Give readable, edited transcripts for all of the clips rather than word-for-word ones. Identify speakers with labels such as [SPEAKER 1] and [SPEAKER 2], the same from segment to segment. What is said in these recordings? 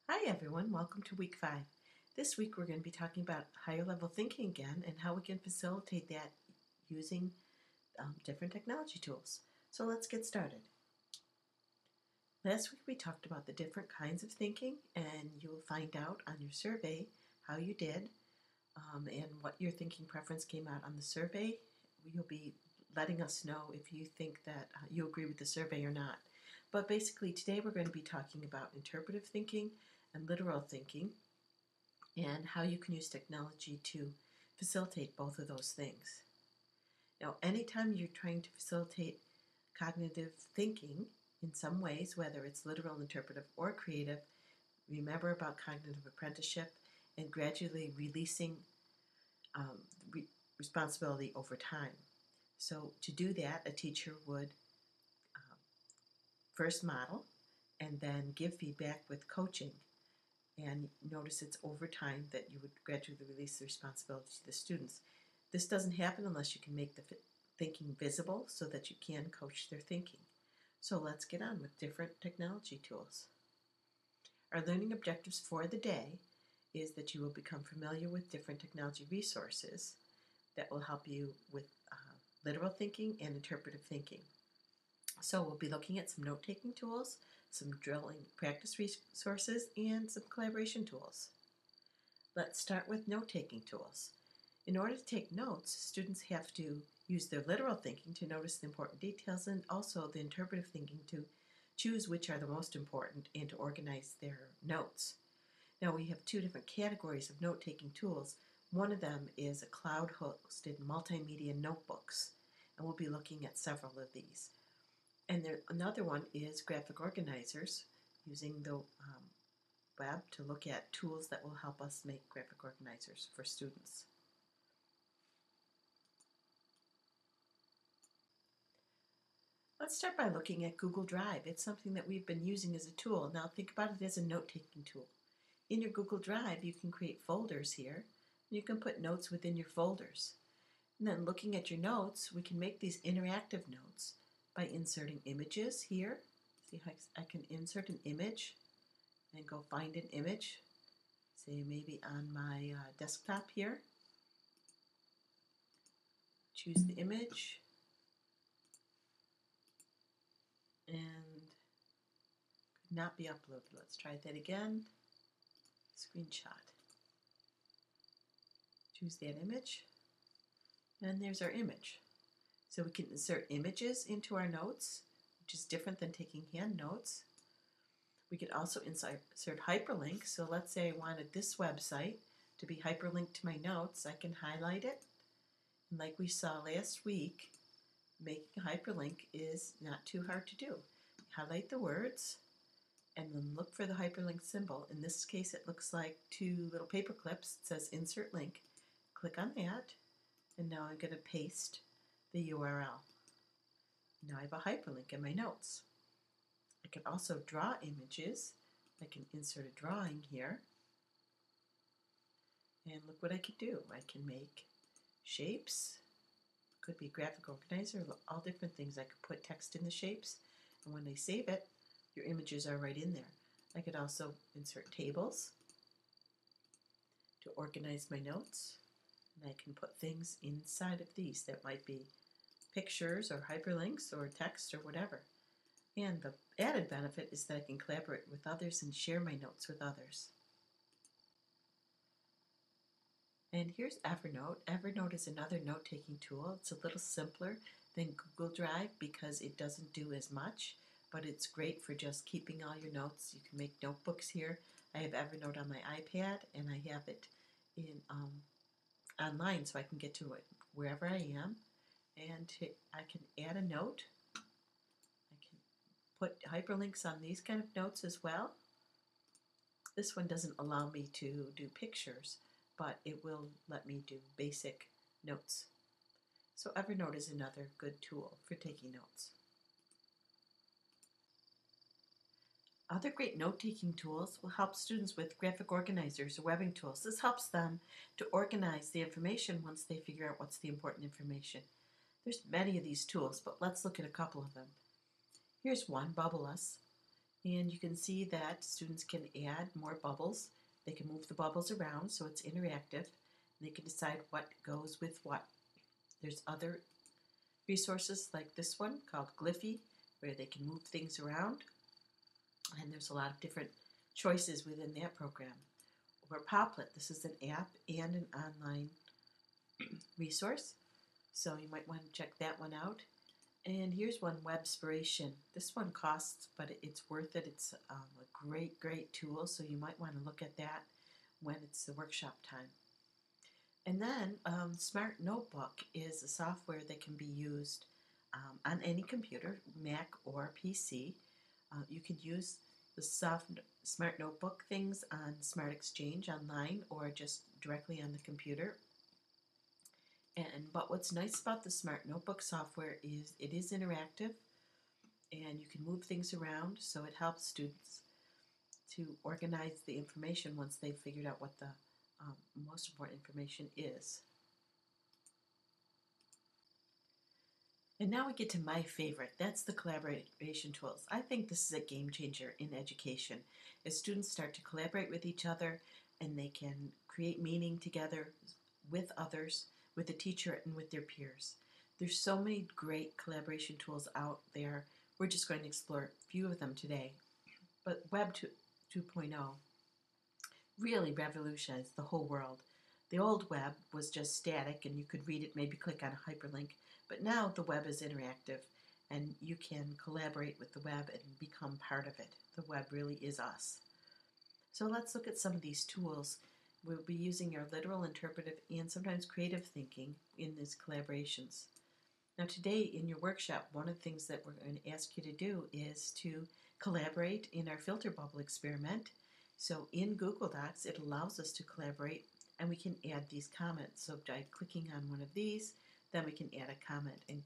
[SPEAKER 1] Hi everyone, welcome to week 5. This week we're going to be talking about higher level thinking again and how we can facilitate that using different technology tools. So let's get started. Last week we talked about the different kinds of thinking, and you will find out on your survey how you did and what your thinking preference came out on the survey. You'll be letting us know if you think that you agree with the survey or not. But basically today we're going to be talking about interpretive thinking and literal thinking, and how you can use technology to facilitate both of those things. Now, anytime you're trying to facilitate cognitive thinking in some ways, whether it's literal, interpretive, or creative, remember about cognitive apprenticeship and gradually releasing um, responsibility over time. So to do that, a teacher would first model and then give feedback with coaching. And notice it's over time that you would gradually release the responsibility to the students. This doesn't happen unless you can make the thinking visible so that you can coach their thinking. So let's get on with different technology tools. Our learning objectives for the day is that you will become familiar with different technology resources that will help you with literal thinking and interpretive thinking. So we'll be looking at some note-taking tools, some drilling practice resources, and some collaboration tools. Let's start with note-taking tools. In order to take notes, students have to use their literal thinking to notice the important details, and also the interpretive thinking to choose which are the most important and to organize their notes. Now we have two different categories of note-taking tools. One of them is a cloud-hosted multimedia notebooks, and we'll be looking at several of these. And another one is graphic organizers, using the web to look at tools that will help us make graphic organizers for students. Let's start by looking at Google Drive. It's something that we've been using as a tool. Now think about it as a note-taking tool. In your Google Drive, you can create folders here. You can put notes within your folders. And then looking at your notes, we can make these interactive notes by inserting images here. See how I can insert an image and go find an image, say maybe on my desktop here. Choose the image and could not be uploaded. Let's try that again. Screenshot. Choose that image, and there's our image. So we can insert images into our notes, which is different than taking hand notes. We could also insert hyperlinks. So let's say I wanted this website to be hyperlinked to my notes. I can highlight it. And like we saw last week, making a hyperlink is not too hard to do. Highlight the words and then look for the hyperlink symbol. In this case, it looks like two little paper clips. It says insert link. Click on that, and now I'm going to paste the URL. Now I have a hyperlink in my notes. I can also draw images. I can insert a drawing here. And look what I can do. I can make shapes. Could be graphic organizer, all different things. I could put text in the shapes, and when I save it, your images are right in there. I could also insert tables to organize my notes, and I can put things inside of these that might be pictures or hyperlinks or text or whatever. And the added benefit is that I can collaborate with others and share my notes with others. And here's Evernote. Evernote is another note-taking tool. It's a little simpler than Google Drive because it doesn't do as much, but it's great for just keeping all your notes. You can make notebooks here. I have Evernote on my iPad, and I have it in online, so I can get to it wherever I am. And I can add a note. I can put hyperlinks on these kind of notes as well. This one doesn't allow me to do pictures, but it will let me do basic notes. So Evernote is another good tool for taking notes. Other great note-taking tools will help students with graphic organizers or webbing tools. This helps them to organize the information once they figure out what's the important information. There's many of these tools, but let's look at a couple of them. Here's one, Bubble Us. And you can see that students can add more bubbles. They can move the bubbles around so it's interactive. They can decide what goes with what. There's other resources like this one called Glyphy, where they can move things around. And there's a lot of different choices within that program. Or Poplet, this is an app and an online resource. So you might want to check that one out. And here's one, Webspiration. This one costs, but it's worth it. It's a great tool, so you might want to look at that when it's the workshop time. And then Smart Notebook is a software that can be used on any computer, Mac or PC. You can use the Smart Notebook things on Smart Exchange online or just directly on the computer. But what's nice about the Smart Notebook software is it is interactive and you can move things around, so it helps students to organize the information once they've figured out what the most important information is. And now we get to my favorite. That's the collaboration tools. I think this is a game changer in education. As students start to collaborate with each other and they can create meaning together with others, with the teacher, and with their peers. There's so many great collaboration tools out there. We're just going to explore a few of them today. But Web 2.0 really revolutionized the whole world. The old web was just static and you could read it, maybe click on a hyperlink, but now the web is interactive and you can collaborate with the web and become part of it. The web really is us. So let's look at some of these tools. We'll be using our literal, interpretive, and sometimes creative thinking in these collaborations. Now today in your workshop, one of the things that we're going to ask you to do is to collaborate in our filter bubble experiment. So in Google Docs, it allows us to collaborate and we can add these comments. So by clicking on one of these, then we can add a comment and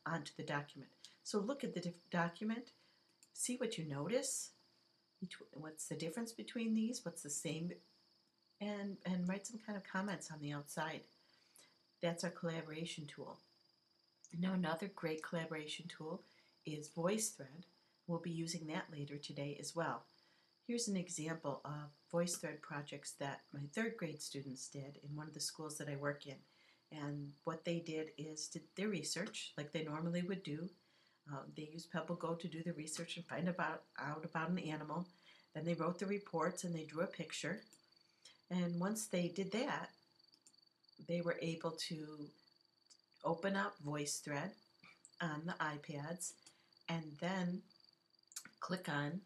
[SPEAKER 1] onto the document. So look at the document, see what you notice, what's the difference between these, what's the same, and write some kind of comments on the outside. That's our collaboration tool. Now another great collaboration tool is VoiceThread. We'll be using that later today as well. Here's an example of VoiceThread projects that my third grade students did in one of the schools that I work in. And what they did is did their research like they normally would do. They used PebbleGo to do the research and find out about an animal. Then they wrote the reports and they drew a picture. And once they did that, they were able to open up VoiceThread on the iPads and then click on,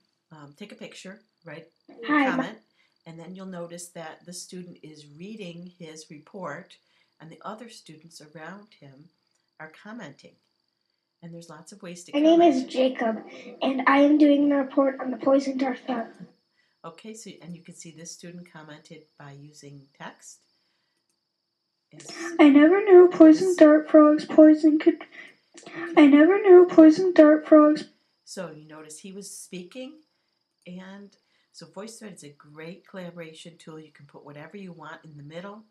[SPEAKER 1] take a picture, write a comment, and then you'll notice that the student is reading his report and the other students around him are commenting. And there's lots of ways to comment.
[SPEAKER 2] My name is Jacob, and I am doing the report on the poison dart frog.
[SPEAKER 1] Okay, so and you can see this student commented by using text.
[SPEAKER 2] I never knew poison dart frogs poison could. Okay. I never knew poison dart frogs.
[SPEAKER 1] So you notice he was speaking, and so VoiceThread is a great collaboration tool. You can put whatever you want in the middle,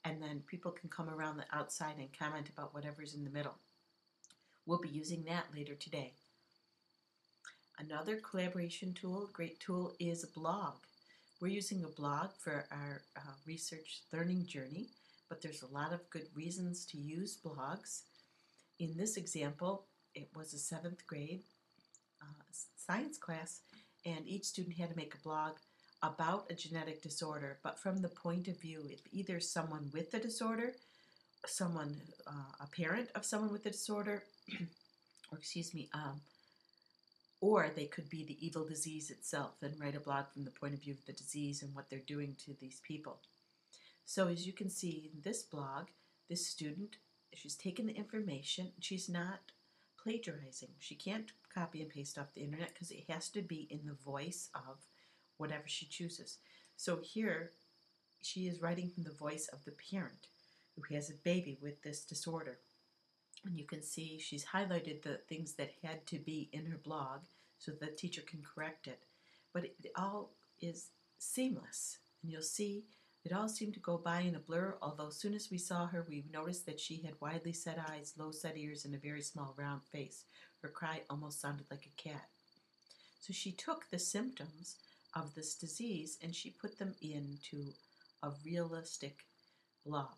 [SPEAKER 1] and then people can come around the outside and comment about whatever's in the middle. We'll be using that later today. Another collaboration tool, great tool, is a blog. We're using a blog for our research learning journey, but there's a lot of good reasons to use blogs. In this example, it was a 7th grade science class, and each student had to make a blog about a genetic disorder, but from the point of view of either someone with the disorder, someone, a parent of someone with the disorder, or they could be the evil disease itself and write a blog from the point of view of the disease and what they're doing to these people. So as you can see in this blog, this student, she's taken the information, she's not plagiarizing. She can't copy and paste off the internet because it has to be in the voice of whatever she chooses. So here, she is writing from the voice of the parent who has a baby with this disorder. And you can see she's highlighted the things that had to be in her blog so the teacher can correct it. But it all is seamless. And you'll see it all seemed to go by in a blur, although as soon as we saw her, we noticed that she had widely set eyes, low set ears, and a very small round face. Her cry almost sounded like a cat. So she took the symptoms of this disease and she put them into a realistic blog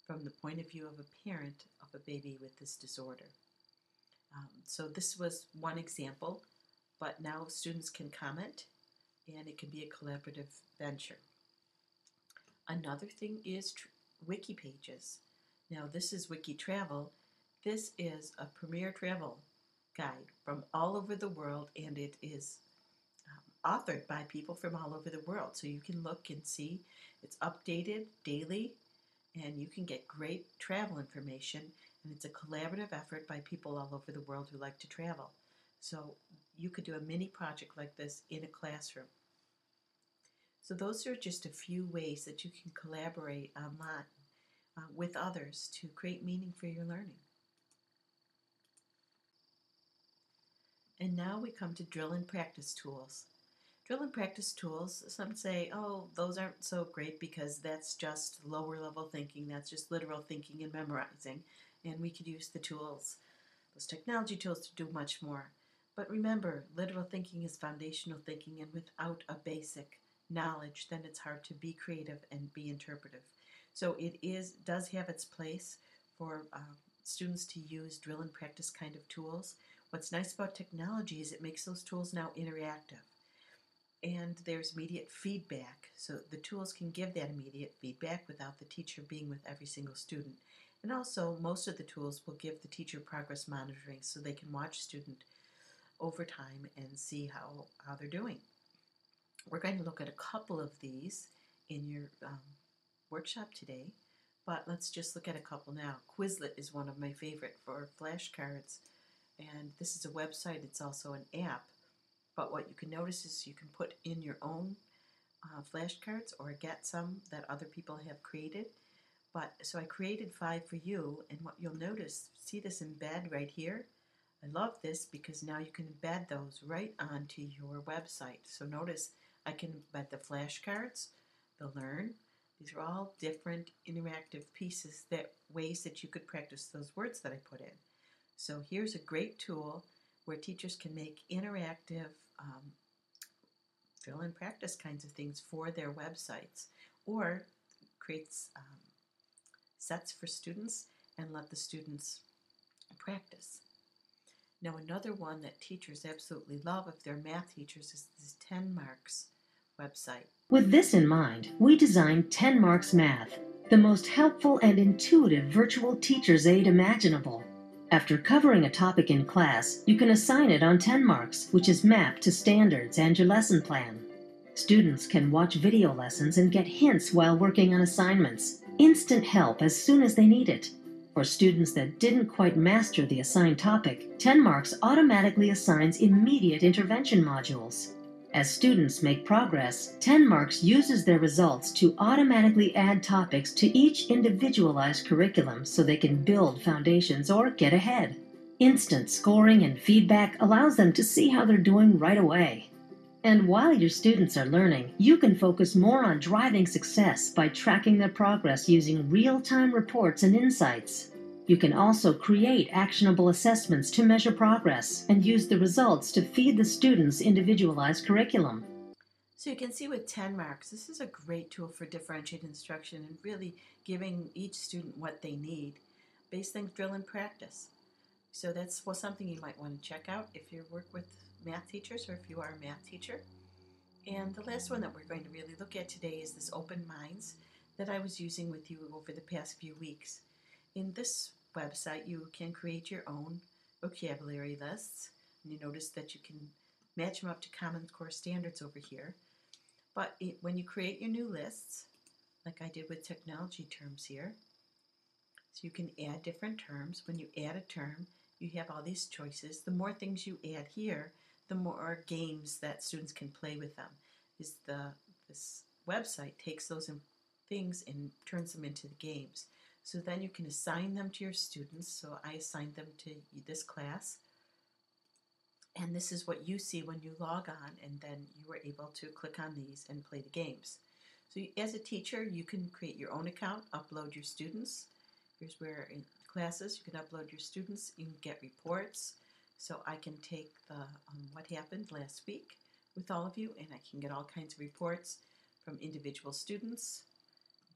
[SPEAKER 1] from the point of view of a parent of a baby with this disorder. So this was one example, but now students can comment and it can be a collaborative venture. Another thing is wiki pages. Now this is Wiki Travel. This is a premier travel guide from all over the world, and it is authored by people from all over the world. So you can look and see it's updated daily, and you can get great travel information, and it's a collaborative effort by people all over the world who like to travel. So you could do a mini project like this in a classroom. So those are just a few ways that you can collaborate online with others to create meaning for your learning. And now we come to drill and practice tools. Drill and practice tools, some say, oh, those aren't so great because that's just lower level thinking, that's just literal thinking and memorizing, and we could use the tools, those technology tools, to do much more. But remember, literal thinking is foundational thinking, and without a basic knowledge, then it's hard to be creative and be interpretive. So it does have its place for students to use drill and practice kind of tools. What's nice about technology is it makes those tools now interactive. And there's immediate feedback, so the tools can give that immediate feedback without the teacher being with every single student. And also, most of the tools will give the teacher progress monitoring so they can watch student over time and see how they're doing. We're going to look at a couple of these in your workshop today, but let's just look at a couple now. Quizlet is one of my favorite for flashcards, and this is a website. It's also an app. But what you can notice is you can put in your own flashcards or get some that other people have created. So I created 5 for you, and what you'll notice, see this embed right here? I love this because now you can embed those right onto your website. So notice I can embed the flashcards, the learn. These are all different interactive pieces, ways that you could practice those words that I put in. So here's a great tool where teachers can make interactive drill and practice kinds of things for their websites, or creates sets for students and let the students practice. Now another one that teachers absolutely love if they're math teachers is this 10 Marks website.
[SPEAKER 3] With this in mind, we designed 10 Marks Math, the most helpful and intuitive virtual teacher's aid imaginable. After covering a topic in class, you can assign it on 10 Marks, which is mapped to standards and your lesson plan. Students can watch video lessons and get hints while working on assignments, instant help as soon as they need it. For students that didn't quite master the assigned topic, 10 Marks automatically assigns immediate intervention modules. As students make progress, 10 Marks uses their results to automatically add topics to each individualized curriculum so they can build foundations or get ahead. Instant scoring and feedback allows them to see how they're doing right away. And while your students are learning, you can focus more on driving success by tracking their progress using real-time reports and insights. You can also create actionable assessments to measure progress and use the results to feed the students' individualized curriculum.
[SPEAKER 1] So you can see with 10 Marks, this is a great tool for differentiated instruction and really giving each student what they need. Base things, drill, and practice. So that's something you might want to check out if you work with math teachers or if you are a math teacher. And the last one that we're going to really look at today is this Open Minds that I was using with you over the past few weeks. In this website, you can create your own vocabulary lists. And you notice that you can match them up to Common Core standards over here. But when you create your new lists, like I did with technology terms here, so you can add different terms. When you add a term, you have all these choices. The more things you add here, the more games that students can play with them. This website takes those things and turns them into the games. So then you can assign them to your students. So I assigned them to this class. And this is what you see when you log on, and then you were able to click on these and play the games. So as a teacher, you can create your own account, upload your students. Here's where in classes you can upload your students, you can get reports. so I can take the what happened last week with all of you, and I can get all kinds of reports from individual students.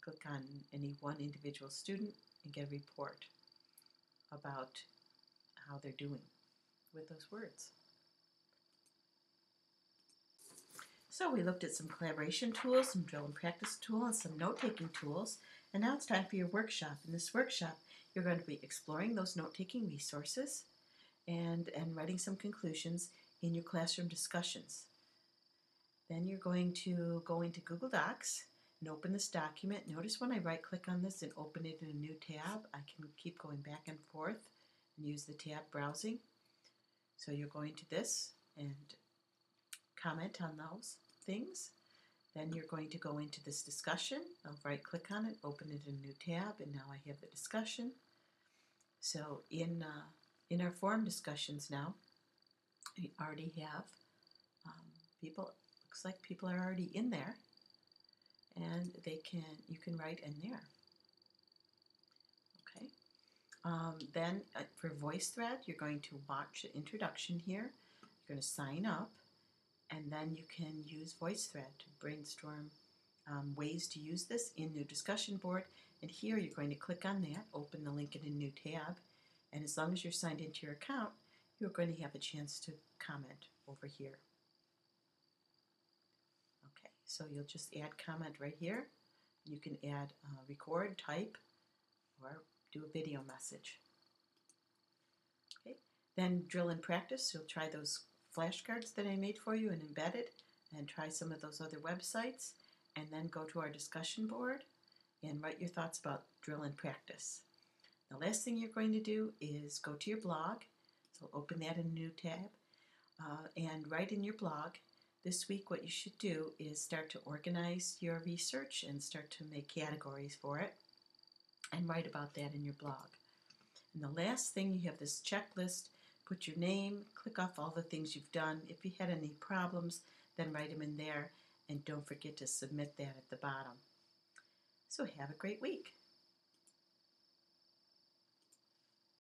[SPEAKER 1] Click on any one individual student and get a report about how they're doing with those words. So we looked at some collaboration tools, some drill and practice tools, and some note-taking tools. And now it's time for your workshop. In this workshop, you're going to be exploring those note-taking resources and writing some conclusions in your classroom discussions. Then you're going to go into Google Docs and open this document. Notice when I right-click on this and open it in a new tab, I can keep going back and forth and use the tab browsing. So you're going to this and comment on those things. Then you're going to go into this discussion. I'll right-click on it, open it in a new tab, and now I have the discussion. So in our forum discussions now, we already have people. Looks like people are already in there, and you can write in there. Okay. Then for VoiceThread, you're going to watch the introduction here. You're going to sign up, and then you can use VoiceThread to brainstorm ways to use this in your discussion board. And here you're going to click on that, open the link in a new tab, and as long as you're signed into your account, you're going to have a chance to comment over here. Okay, so you'll just add comment right here. You can add record, type, or do a video message. Okay, then drill and practice. You'll try those flashcards that I made for you and embed it, and try some of those other websites, and then go to our discussion board and write your thoughts about drill and practice. The last thing you're going to do is go to your blog. So open that in a new tab and write in your blog. This week what you should do is start to organize your research and start to make categories for it and write about that in your blog. And the last thing, you have this checklist. Put your name, click off all the things you've done. If you had any problems, then write them in there, and don't forget to submit that at the bottom. So have a great week.